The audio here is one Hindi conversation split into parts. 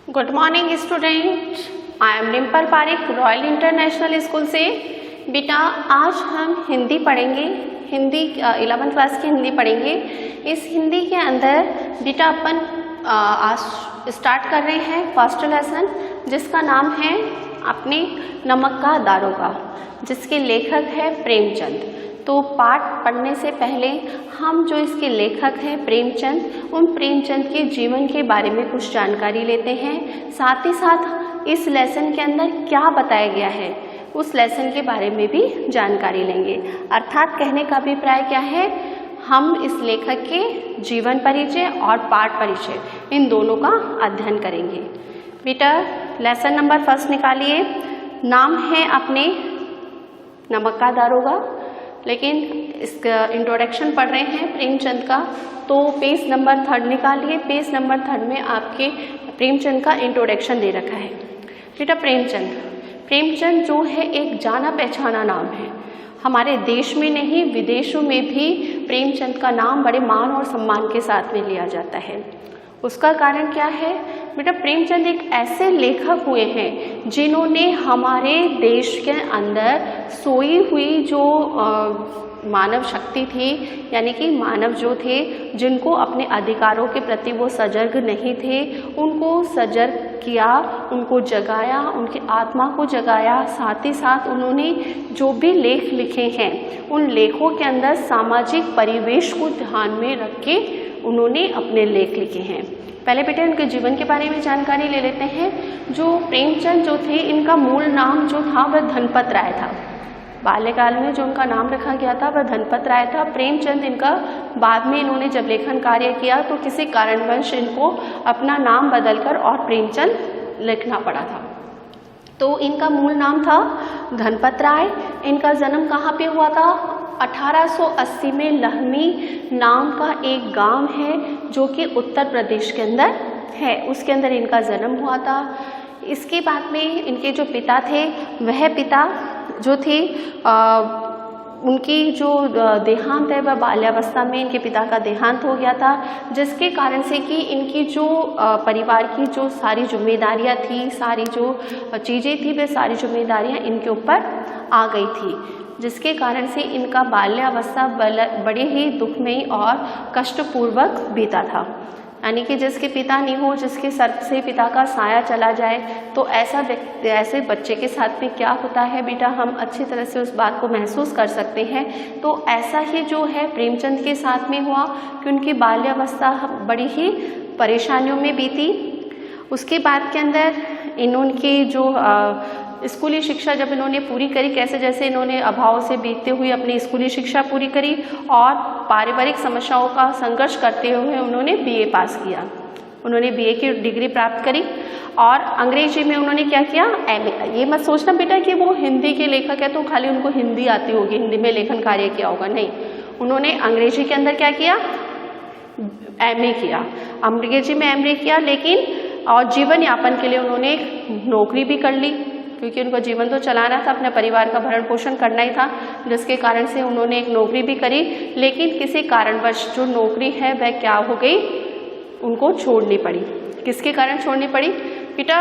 Good morning student, I am Dimple Parik, Royal International School से। बेटा आज हम हिंदी पढ़ेंगे, हिंदी 11th क्लास की हिंदी पढ़ेंगे। इस हिंदी के अंदर बेटा अपन आज स्टार्ट कर रहे हैं फर्स्ट लेसन, जिसका नाम है अपने नमक का दारोगा, जिसके लेखक है प्रेमचंद। तो पाठ पढ़ने से पहले हम जो इसके लेखक हैं प्रेमचंद, उन प्रेमचंद के जीवन के बारे में कुछ जानकारी लेते हैं। साथ ही साथ इस लेसन के अंदर क्या बताया गया है उस लेसन के बारे में भी जानकारी लेंगे। अर्थात कहने का अभिप्राय क्या है, हम इस लेखक के जीवन परिचय और पाठ परिचय इन दोनों का अध्ययन करेंगे। बेटा लेसन नंबर फर्स्ट निकालिए। नाम है अपने नमक का दारोगा, लेकिन इसका इंट्रोडक्शन पढ़ रहे हैं प्रेमचंद का, तो पेज नंबर 3 निकालिए। पेज नंबर 3 में आपके प्रेमचंद का इंट्रोडक्शन दे रखा है। बेटा प्रेमचंद जो है एक जाना पहचाना नाम है। हमारे देश में नहीं विदेशों में भी प्रेमचंद का नाम बड़े मान और सम्मान के साथ में लिया जाता है। उसका कारण क्या है बेटा, प्रेमचंद एक ऐसे लेखक हुए हैं जिन्होंने हमारे देश के अंदर सोई हुई जो मानव शक्ति थी, यानी कि मानव जो थे जिनको अपने अधिकारों के प्रति वो सजग नहीं थे, उनको सजग किया, उनको जगाया, उनकी आत्मा को जगाया। साथ ही साथ उन्होंने जो भी लेख लिखे हैं उन लेखों के अंदर सामाजिक परिवेश को ध्यान में रख के उन्होंने अपने लेख लिखे हैं। पहले बेटे उनके जीवन के बारे में जानकारी ले लेते हैं। जो प्रेमचंद जो थे, इनका मूल नाम जो था वह धनपत राय था। बाल्यकाल में जो उनका नाम रखा गया था वह धनपत राय था। प्रेमचंद इनका बाद में इन्होंने जब लेखन कार्य किया तो किसी कारणवश इनको अपना नाम बदलकर और प्रेमचंद लिखना पड़ा था। तो इनका मूल नाम था धनपत राय। इनका जन्म कहाँ पे हुआ था? 1880 में लहमी नाम का एक गांव है जो कि उत्तर प्रदेश के अंदर है, उसके अंदर इनका जन्म हुआ था। इसके बाद में इनके जो पिता थे, वह पिता जो थे उनकी जो देहांत है वह बाल्यावस्था में इनके पिता का देहांत हो गया था, जिसके कारण से कि इनकी जो परिवार की जो सारी जिम्मेदारियां थी, सारी जो चीज़ें थी, वे सारी जिम्मेदारियां इनके ऊपर आ गई थी, जिसके कारण से इनका बाल्यावस्था बड़े ही दुखमयी और कष्टपूर्वक बीता था। यानी कि जिसके पिता नहीं हो, जिसके सर से पिता का साया चला जाए, तो ऐसे बच्चे के साथ में क्या होता है बेटा, हम अच्छी तरह से उस बात को महसूस कर सकते हैं। तो ऐसा ही जो है प्रेमचंद के साथ में हुआ कि उनकी बाल्यावस्था बड़ी ही परेशानियों में बीती। उसके बाद के अंदर इन्होंने जो स्कूली शिक्षा जब इन्होंने पूरी करी, कैसे जैसे इन्होंने अभाव से बीतते हुए अपनी स्कूली शिक्षा पूरी करी और पारिवारिक समस्याओं का संघर्ष करते हुए उन्होंने बीए पास किया। उन्होंने बीए की डिग्री प्राप्त करी और अंग्रेजी में उन्होंने क्या किया, एमए। ये मत सोचना बेटा कि वो हिंदी के लेखक है तो खाली उनको हिंदी आती होगी, हिंदी में लेखन कार्य किया होगा, नहीं। उन्होंने अंग्रेजी के अंदर क्या किया, एमए किया, अंग्रेजी में एमए किया। लेकिन और जीवन यापन के लिए उन्होंने एक नौकरी भी कर ली, क्योंकि उनको जीवन तो चलाना था, अपने परिवार का भरण पोषण करना ही था, जिसके कारण से उन्होंने एक नौकरी भी करी। लेकिन किसी कारणवश जो नौकरी है वह क्या हो गई, उनको छोड़नी पड़ी। किसके कारण छोड़नी पड़ी बेटा?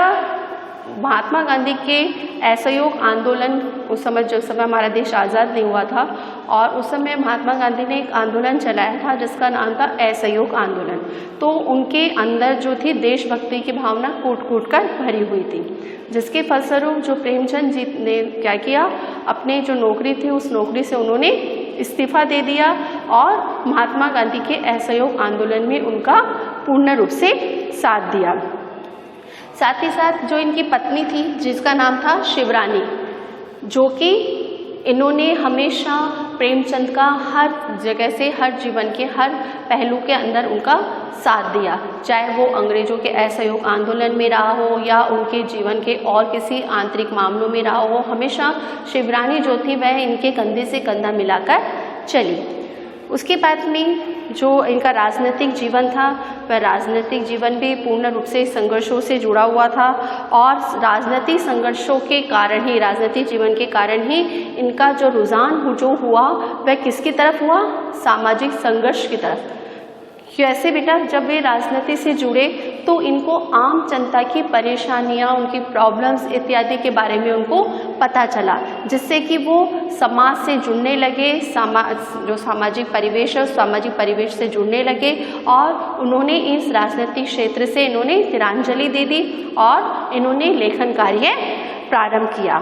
महात्मा गांधी के असहयोग आंदोलन, उस समय जो समय हमारा देश आज़ाद नहीं हुआ था, और उस समय महात्मा गांधी ने एक आंदोलन चलाया था जिसका नाम था असहयोग आंदोलन। तो उनके अंदर जो थी देशभक्ति की भावना कूट कूट कर भरी हुई थी, जिसके फलस्वरूप जो प्रेमचंद जी ने क्या किया, अपने जो नौकरी थी उस नौकरी से उन्होंने इस्तीफा दे दिया और महात्मा गांधी के असहयोग आंदोलन में उनका पूर्ण रूप से साथ दिया। साथ ही साथ जो इनकी पत्नी थी जिसका नाम था शिवरानी, जो कि इन्होंने हमेशा प्रेमचंद का हर जगह से, हर जीवन के हर पहलू के अंदर उनका साथ दिया, चाहे वो अंग्रेजों के असहयोग आंदोलन में रहा हो या उनके जीवन के और किसी आंतरिक मामलों में रहा हो। हमेशा शिवरानी जो थी वह इनके कंधे से कंधा मिलाकर चली। उसके बाद में जो इनका राजनीतिक जीवन था, वह राजनीतिक जीवन भी पूर्ण रूप से संघर्षों से जुड़ा हुआ था, और राजनीतिक संघर्षों के कारण ही, राजनीतिक जीवन के कारण ही इनका जो रुझान जो हुआ वह किसकी तरफ हुआ, सामाजिक संघर्ष की तरफ। कैसे बेटा, जब वे राजनीति से जुड़े तो इनको आम जनता की परेशानियां, उनकी प्रॉब्लम्स इत्यादि के बारे में उनको पता चला, जिससे कि वो समाज से जुड़ने लगे, जो सामाजिक परिवेश है उस सामाजिक परिवेश से जुड़ने लगे और उन्होंने इस राजनीतिक क्षेत्र से इन्होंने तिलांजलि दे दी और इन्होंने लेखन कार्य प्रारंभ किया।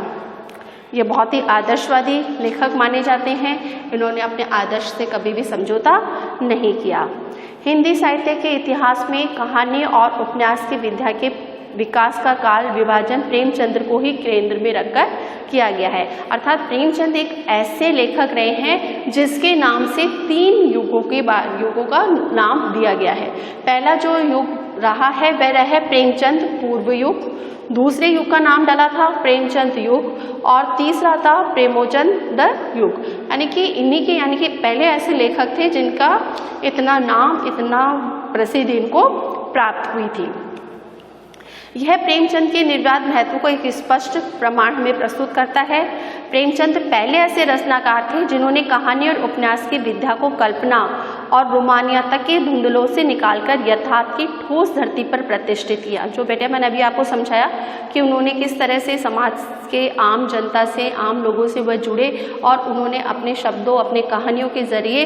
ये बहुत ही आदर्शवादी लेखक माने जाते हैं। इन्होंने अपने आदर्श से कभी भी समझौता नहीं किया। हिंदी साहित्य के इतिहास में कहानी और उपन्यास की विधा के विकास का काल विभाजन प्रेमचंद को ही केंद्र में रखकर किया गया है। अर्थात प्रेमचंद एक ऐसे लेखक रहे हैं जिसके नाम से 3 युगों का नाम दिया गया है। पहला जो युग रहा है वह रहा प्रेमचंद पूर्व युग, दूसरे युग का नाम डाला था प्रेमचंद युग और तीसरा था प्रेमचंद युग। यानी कि पहले ऐसे लेखक थे जिनका इतना नाम, इतना प्रसिद्धि इनको प्राप्त हुई थी। यह प्रेमचंद के निर्विवाद महत्व को एक स्पष्ट प्रमाण में प्रस्तुत करता है। प्रेमचंद पहले ऐसे रचनाकार थे जिन्होंने कहानी और उपन्यास की विधा को कल्पना और रोमानियता के धुंधलों से निकालकर यथार्थ की ठोस धरती पर प्रतिष्ठित किया। जो बेटे मैंने अभी आपको समझाया कि उन्होंने किस तरह से समाज के आम जनता से, आम लोगों से वह जुड़े और उन्होंने अपने शब्दों, अपने कहानियों के जरिए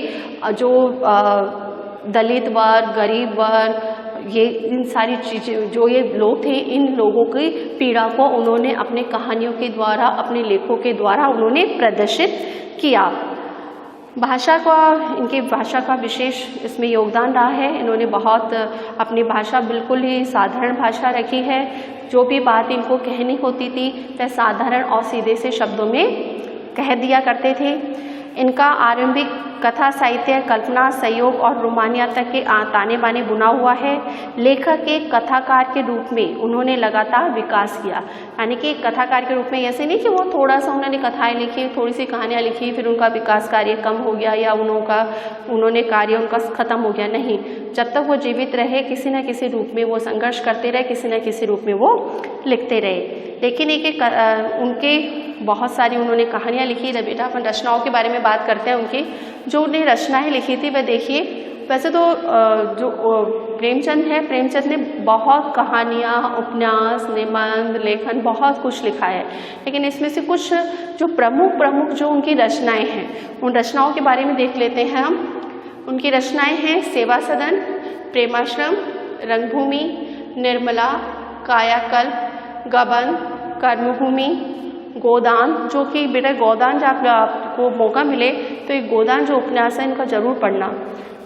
जो दलित वर्ग, गरीब वर्ग, ये इन सारी चीज़ें, जो ये लोग थे, इन लोगों की पीड़ा को उन्होंने अपने कहानियों के द्वारा, अपने लेखों के द्वारा उन्होंने प्रदर्शित किया। इनकी भाषा का विशेष इसमें योगदान रहा है। इन्होंने बहुत अपनी भाषा बिल्कुल ही साधारण भाषा रखी है। जो भी बात इनको कहनी होती थी वह साधारण और सीधे से शब्दों में कह दिया करते थे। इनका आरंभिक कथा साहित्य कल्पना, सहयोग और रोमानियता के ताने बाने बुना हुआ है। लेखक एक कथाकार के रूप में उन्होंने लगातार विकास किया। यानी कि कथाकार के रूप में ऐसे नहीं कि वो थोड़ा सा उन्होंने कथाएं लिखी, थोड़ी सी कहानियाँ लिखी, फिर उनका विकास कार्य कम हो गया या उन्होंने कार्य उनका खत्म हो गया। नहीं, जब तक वो जीवित रहे किसी न किसी रूप में वो संघर्ष करते रहे, किसी न किसी रूप में वो लिखते रहे। लेकिन उनके बहुत सारी उन्होंने कहानियाँ लिखी। जब बेटा अपन रचनाओं के बारे में बात करते हैं, उनकी जो उन्हें रचनाएं लिखी थी वह देखिए। वैसे तो जो प्रेमचंद है, प्रेमचंद ने बहुत कहानियाँ, उपन्यास, निबंध, लेखन बहुत कुछ लिखा है। लेकिन इसमें से कुछ जो प्रमुख जो उनकी रचनाएं हैं, उन रचनाओं के बारे में देख लेते हैं हम। उनकी रचनाएं हैं सेवा सदन, प्रेमाश्रम, रंगभूमि, निर्मला, कायाकल्प, गबन, कर्मभूमि, गोदान। जो कि बेटा गोदान, जब आपको मौका मिले तो एक गोदान जो उपन्यास है इनका जरूर पढ़ना,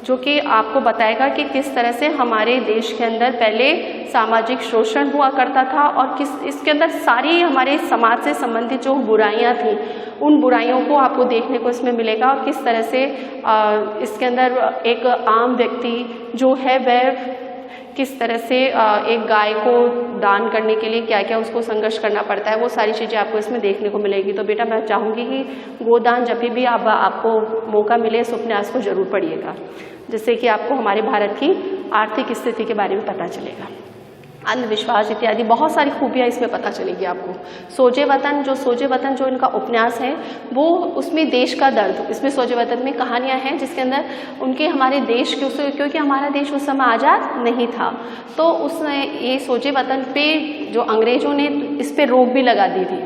जो कि आपको बताएगा कि किस तरह से हमारे देश के अंदर पहले सामाजिक शोषण हुआ करता था और इसके अंदर सारी हमारे समाज से संबंधित जो बुराइयां थी उन बुराइयों को आपको देखने को इसमें मिलेगा और किस तरह से इसके अंदर एक आम व्यक्ति जो है वह किस तरह से एक गाय को दान करने के लिए क्या क्या उसको संघर्ष करना पड़ता है, वो सारी चीज़ें आपको इसमें देखने को मिलेगी। तो बेटा मैं चाहूँगी कि गोदान जब भी आपको मौका मिले इस उपन्यास को जरूर पढ़िएगा, जिससे कि आपको हमारे भारत की आर्थिक स्थिति के बारे में पता चलेगा। अंधविश्वास इत्यादि बहुत सारी खूबियाँ इसमें पता चलेगी आपको। सोजे वतन जो इनका उपन्यास है वो, उसमें देश का दर्द, इसमें सोजे वतन में कहानियाँ हैं जिसके अंदर उनके हमारे देश के, क्योंकि हमारा देश उस समय आज़ाद नहीं था, तो ये सोजे वतन पे जो अंग्रेजों ने इस पे रोक भी लगा दी थी।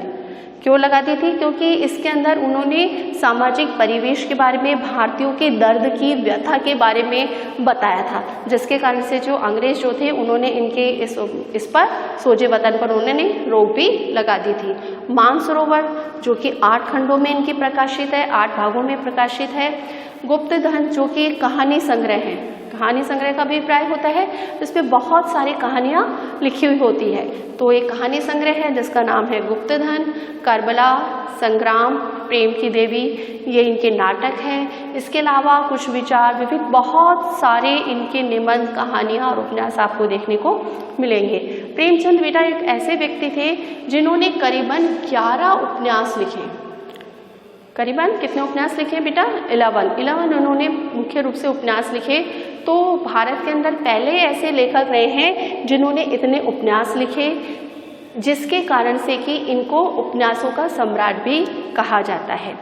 क्यों लगा दी थी? क्योंकि इसके अंदर उन्होंने सामाजिक परिवेश के बारे में, भारतीयों के दर्द की व्यथा के बारे में बताया था, जिसके कारण से जो अंग्रेज जो थे उन्होंने इनके इस पर सोजे वतन पर उन्होंने रोक भी लगा दी थी। मानसरोवर जो कि 8 खंडों में इनकी प्रकाशित है, 8 भागों में प्रकाशित है। गुप्त धन जो कि कहानी संग्रह है, कहानी संग्रह का भी प्राय होता है, जिसमें बहुत सारी कहानियाँ लिखी हुई होती है। तो एक कहानी संग्रह है जिसका नाम है गुप्त धन। करबला, संग्राम, प्रेम की देवी, ये इनके नाटक हैं। इसके अलावा कुछ विचार, विभिन्न बहुत सारे इनके निबंध, कहानियाँ और उपन्यास आपको देखने को मिलेंगे। प्रेमचंद बेटा एक ऐसे व्यक्ति थे जिन्होंने करीबन 11 उपन्यास लिखे। करीबन कितने उपन्यास लिखे बेटा? 11 उन्होंने मुख्य रूप से उपन्यास लिखे। तो भारत के अंदर पहले ऐसे लेखक रहे हैं जिन्होंने इतने उपन्यास लिखे, जिसके कारण से कि इनको उपन्यासों का सम्राट भी कहा जाता है।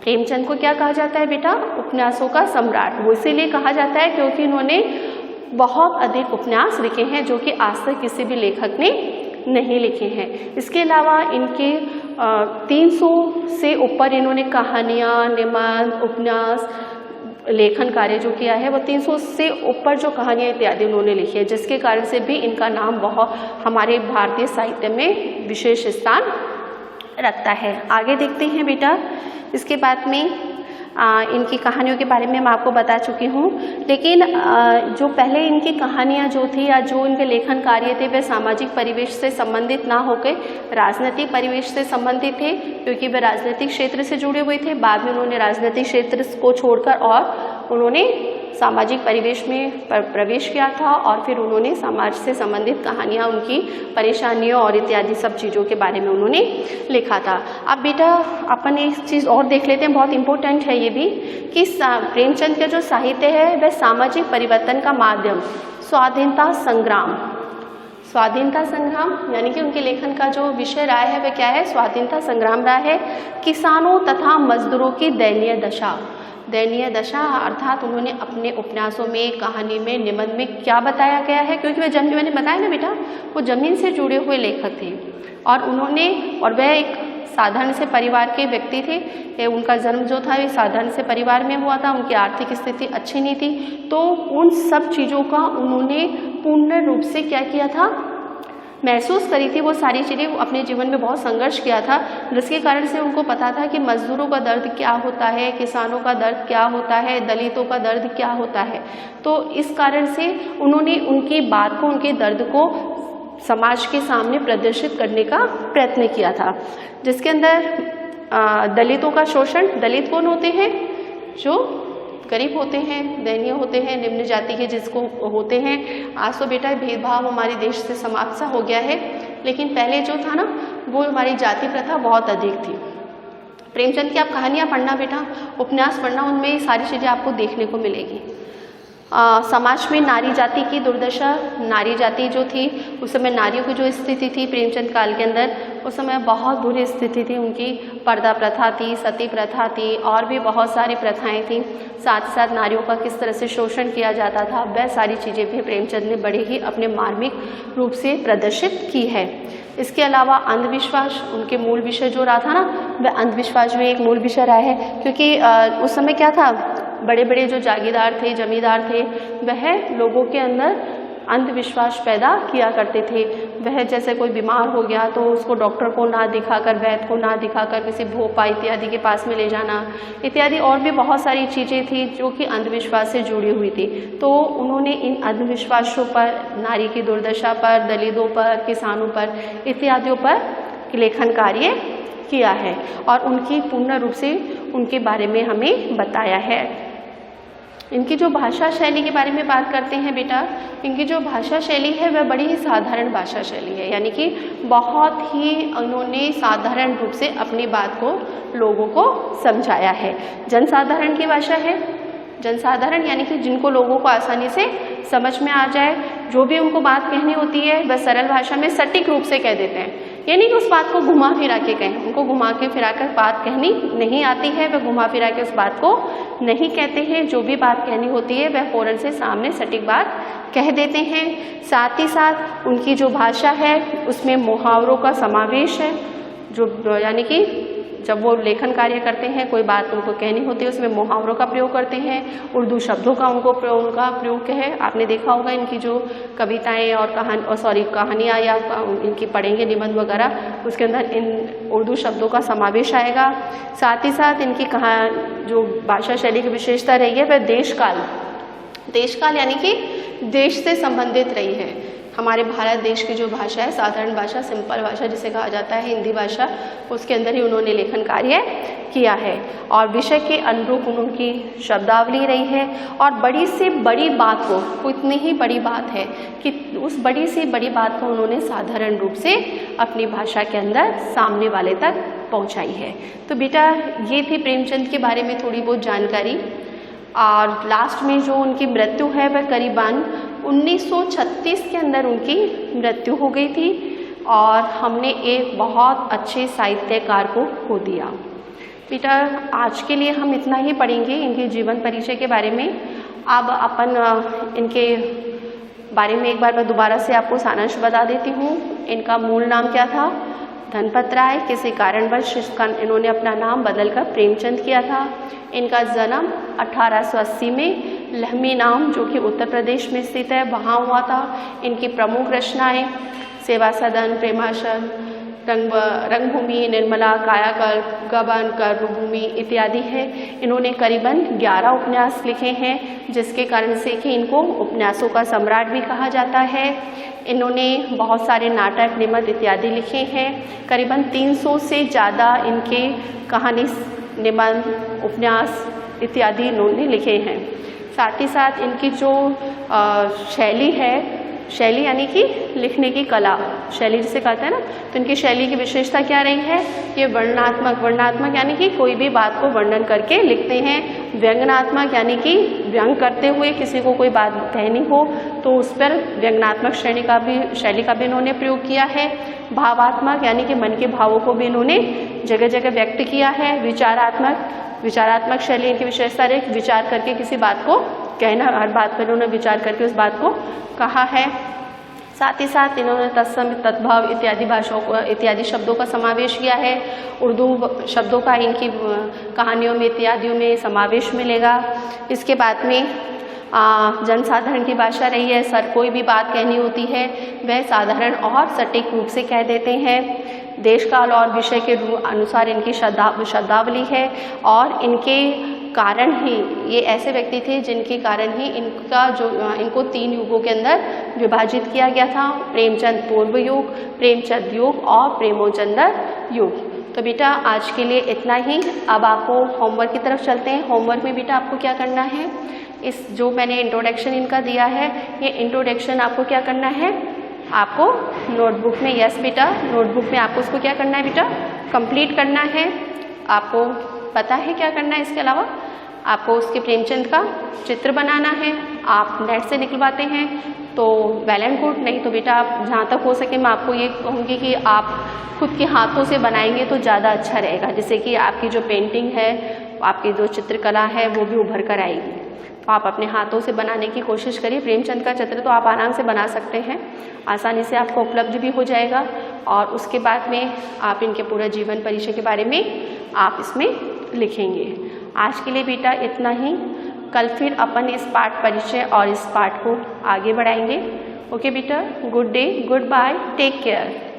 प्रेमचंद को क्या कहा जाता है बेटा? उपन्यासों का सम्राट। वो इसीलिए कहा जाता है क्योंकि इन्होंने बहुत अधिक उपन्यास लिखे हैं जो कि आज तक किसी भी लेखक ने नहीं लिखे हैं। इसके अलावा इनके 300 से ऊपर इन्होंने कहानियाँ, निबंध, उपन्यास, लेखन कार्य जो किया है वो 300 से ऊपर जो कहानियाँ इत्यादि उन्होंने लिखी है, जिसके कारण से भी इनका नाम बहुत हमारे भारतीय साहित्य में विशेष स्थान रखता है। आगे देखते हैं बेटा। इसके बाद में इनकी कहानियों के बारे में मैं आपको बता चुकी हूँ, लेकिन जो पहले इनकी कहानियाँ जो थी या जो इनके लेखन कार्य थे वे सामाजिक परिवेश से संबंधित ना होकर राजनीतिक परिवेश से संबंधित थे, क्योंकि वे राजनीतिक क्षेत्र से जुड़े हुए थे। बाद में उन्होंने राजनीतिक क्षेत्र को छोड़कर और उन्होंने सामाजिक परिवेश में प्रवेश किया था और फिर उन्होंने समाज से संबंधित कहानियाँ, उनकी परेशानियों और इत्यादि सब चीज़ों के बारे में उन्होंने लिखा था। अब बेटा अपन एक चीज़ और देख लेते हैं, बहुत इम्पोर्टेंट है ये भी, कि प्रेमचंद का जो साहित्य है वह सामाजिक परिवर्तन का माध्यम स्वाधीनता संग्राम, स्वाधीनता संग्राम यानी कि उनके लेखन का जो विषय रहा है वह क्या है, स्वाधीनता संग्राम रहा है। किसानों तथा मजदूरों की दयनीय दशा, दयनीय दशा अर्थात उन्होंने अपने उपन्यासों में, कहानी में, निबंध में क्या बताया गया है, क्योंकि वह जमीन, मैंने बताया ना बेटा, वो जमीन से जुड़े हुए लेखक थे और उन्होंने, और वह एक साधारण से परिवार के व्यक्ति थे। उनका जन्म जो था वे साधारण से परिवार में हुआ था, उनकी आर्थिक स्थिति अच्छी नहीं थी, तो उन सब चीज़ों का उन्होंने पूर्ण रूप से क्या किया था, महसूस करी थी। वो सारी चीज़ें अपने जीवन में बहुत संघर्ष किया था, जिसके कारण से उनको पता था कि मजदूरों का दर्द क्या होता है, किसानों का दर्द क्या होता है, दलितों का दर्द क्या होता है। तो इस कारण से उन्होंने उनकी बात को, उनके दर्द को समाज के सामने प्रदर्शित करने का प्रयत्न किया था, जिसके अंदर दलितों का शोषण, दलित कौन होते हैं, जो गरीब होते हैं, दयनीय होते हैं, निम्न जाति के जिसको होते हैं। आज तो बेटा भेदभाव हमारे देश से समाप्त सा हो गया है, लेकिन पहले जो था ना वो हमारी जाति प्रथा बहुत अधिक थी। प्रेमचंद की आप कहानियाँ पढ़ना बेटा, उपन्यास पढ़ना, उनमें ये सारी चीज़ें आपको देखने को मिलेगी। समाज में नारी जाति की दुर्दशा, नारी जाति जो थी उस समय नारियों की जो स्थिति थी प्रेमचंद काल के अंदर, उस समय बहुत बुरी स्थिति थी उनकी। पर्दा प्रथा थी, सती प्रथा थी और भी बहुत सारी प्रथाएं थी। साथ ही साथ नारियों का किस तरह से शोषण किया जाता था, वह सारी चीज़ें भी प्रेमचंद ने बड़े ही अपने मार्मिक रूप से प्रदर्शित की है। इसके अलावा अंधविश्वास, उनके मूल विषय जो रहा था ना, वह अंधविश्वास भी एक मूल विषय रहा है, क्योंकि उस समय क्या था, बड़े बड़े जो जागीरदार थे, जमींदार थे, वह लोगों के अंदर अंधविश्वास पैदा किया करते थे। वह जैसे कोई बीमार हो गया तो उसको डॉक्टर को ना दिखाकर, वैद्य को ना दिखाकर किसी भोपा इत्यादि के पास में ले जाना इत्यादि, और भी बहुत सारी चीज़ें थी जो कि अंधविश्वास से जुड़ी हुई थी। तो उन्होंने इन अंधविश्वासों पर, नारी की दुर्दशा पर, दलितों पर, किसानों पर इत्यादियों पर लेखन कार्य किया है और उनकी पूर्ण रूप से उनके बारे में हमें बताया है। इनकी जो भाषा शैली के बारे में बात करते हैं बेटा, इनकी जो भाषा शैली है वह बड़ी ही साधारण भाषा शैली है, यानी कि बहुत ही उन्होंने साधारण रूप से अपनी बात को लोगों को समझाया है। जनसाधारण की भाषा है, जनसाधारण यानी कि जिनको लोगों को आसानी से समझ में आ जाए, जो भी उनको बात कहनी होती है वह सरल भाषा में सटीक रूप से कह देते हैं, यानी कि उस बात को घुमा फिरा के कहें। उनको घुमा के फिरा कर बात कहनी नहीं आती है, वह घुमा फिरा के उस बात को नहीं कहते हैं। जो भी बात कहनी होती है वह फौरन से सामने सटीक बात कह देते हैं। साथ ही साथ उनकी जो भाषा है उसमें मुहावरों का समावेश है, जो यानी कि जब वो लेखन कार्य करते हैं, कोई बात उनको कहनी होती है उसमें मुहावरों का प्रयोग करते हैं, उर्दू शब्दों का उनका प्रयोग है। आपने देखा होगा इनकी जो कविताएं और कहानियाँ या इनकी पढ़ेंगे निबंध वगैरह, उसके अंदर इन उर्दू शब्दों का समावेश आएगा। साथ ही साथ इनकी जो भाषा शैली की विशेषता रही है वह देशकाल, देशकाल यानी कि देश से संबंधित रही है। हमारे भारत देश की जो भाषा है, साधारण भाषा, सिंपल भाषा जिसे कहा जाता है, हिंदी भाषा, उसके अंदर ही उन्होंने लेखन कार्य किया है और विषय के अनुरूप उनकी शब्दावली रही है। और बड़ी से बड़ी बात को, इतनी ही बड़ी बात है कि उस बड़ी से बड़ी बात को उन्होंने साधारण रूप से अपनी भाषा के अंदर सामने वाले तक पहुँचाई है। तो बेटा ये थी प्रेमचंद के बारे में थोड़ी बहुत जानकारी। और लास्ट में जो उनकी मृत्यु है वह करीबन 1936 के अंदर उनकी मृत्यु हो गई थी और हमने एक बहुत अच्छे साहित्यकार को खो दिया। बेटा आज के लिए हम इतना ही पढ़ेंगे इनके जीवन परिचय के बारे में। अब अपन इनके बारे में एक बार मैं दोबारा से आपको सारांश बता देती हूँ। इनका मूल नाम क्या था? धनपत राय। किसी कारणवश इन्होंने अपना नाम बदलकर प्रेमचंद किया था। इनका जन्म 1880 में लहमी नाम, जो कि उत्तर प्रदेश में स्थित है, वहाँ हुआ था। इनकी प्रमुख रचनाएं सेवा सदन, प्रेमासन, रंगभूमि, निर्मला, कायाकल्प, गबन, कर्मभूमि इत्यादि है। इन्होंने करीबन 11 उपन्यास लिखे हैं, जिसके कारण से कि इनको उपन्यासों का सम्राट भी कहा जाता है। इन्होंने बहुत सारे नाटक, निबंध इत्यादि लिखे हैं। करीबन 300 से ज़्यादा इनके कहानी, निबंध, उपन्यास इत्यादि इन्होंने लिखे हैं। साथ ही साथ इनकी जो शैली है, शैली यानी कि लिखने की कला, शैली जिसे कहते हैं ना, तो इनकी शैली की विशेषता क्या रही है? ये वर्णनात्मक यानी कि कोई भी बात को वर्णन करके लिखते हैं। व्यंग्यात्मक यानी कि व्यंग करते हुए किसी को कोई बात कहनी हो तो उस पर व्यंग्यात्मक शैली का भी इन्होंने प्रयोग किया है। भावात्मक यानी कि मन के भावों को भी इन्होंने जगह जगह व्यक्त किया है। विचारात्मक शैली इनकी विशेषता रही, विचार करके किसी बात को कहना, हर बात पर इन्होंने विचार करके उस बात को कहा है। साथ ही साथ इन्होंने तत्सम, तद्भव इत्यादि शब्दों का समावेश किया है। उर्दू शब्दों का इनकी कहानियों में इत्यादियों में समावेश मिलेगा। इसके बाद में जनसाधारण की भाषा रही है। कोई भी बात कहनी होती है वह साधारण और सटीक रूप से कह देते हैं। देश काल और विषय के अनुसार इनकी शब्दावली है और इनके कारण ही ये ऐसे व्यक्ति थे जिनके कारण ही इनको 3 युगों के अंदर विभाजित किया गया था। प्रेमचंद पूर्व युग, प्रेमचंद युग और प्रेमोचंद्र युग। तो बेटा आज के लिए इतना ही। अब आपको होमवर्क की तरफ चलते हैं। होमवर्क में बेटा आपको क्या करना है? इस जो मैंने इंट्रोडक्शन इनका दिया है, ये इंट्रोडक्शन आपको क्या करना है? आपको नोटबुक में, यस बेटा, नोटबुक में आपको उसको क्या करना है बेटा? कंप्लीट करना है। आपको पता है क्या करना है? इसके अलावा आपको उसके प्रेमचंद का चित्र बनाना है। आप नेट से निकलवाते हैं तो वेल एंड गुड, नहीं तो बेटा आप जहाँ तक हो सके मैं आपको ये कहूँगी कि आप खुद के हाथों से बनाएंगे तो ज़्यादा अच्छा रहेगा, जिससे कि आपकी जो पेंटिंग है, आपकी जो चित्रकला है वो भी उभर कर आएगी। तो आप अपने हाथों से बनाने की कोशिश करिए। प्रेमचंद का चित्र तो आप आराम से बना सकते हैं, आसानी से आपको उपलब्ध भी हो जाएगा। और उसके बाद में आप इनके पूरा जीवन परिचय के बारे में आप इसमें लिखेंगे। आज के लिए बेटा इतना ही। कल फिर अपन इस पाठ परिचय और इस पाठ को आगे बढ़ाएंगे। ओके बेटा, good day, good bye, take care.